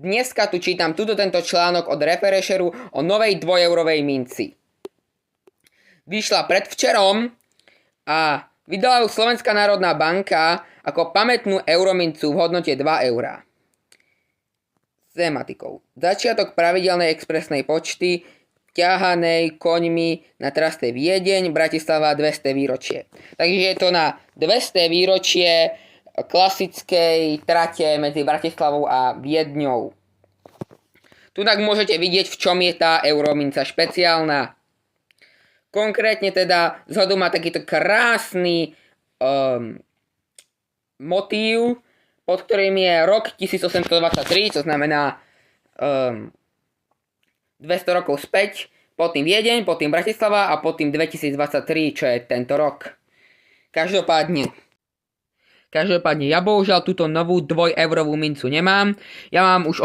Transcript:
dneska tu čítam tento článok od Refresheru o novej 2-eurovej minci. Vyšla predvčerom a vydala ju Slovenská národná banka ako pamätnú euromincu v hodnote 2 eurá. S tematikou. Začiatok pravidelnej expresnej počty ťahanej koňmi na traste Viedeň, Bratislava 200 výročie. Takže je to na 200 výročie klasickej trate medzi Bratislavou a Viedňou. Tunak môžete vidieť, v čom je tá eurominca špeciálna. Konkrétne teda zhodu má takýto krásny motív, pod ktorým je rok 1823, to znamená 200 rokov späť, pod tým Viedeň, pod tým Bratislava a pod tým 2023, čo je tento rok. Každopádne, ja bohužiaľ túto novú 2-eurovú mincu nemám. Ja mám už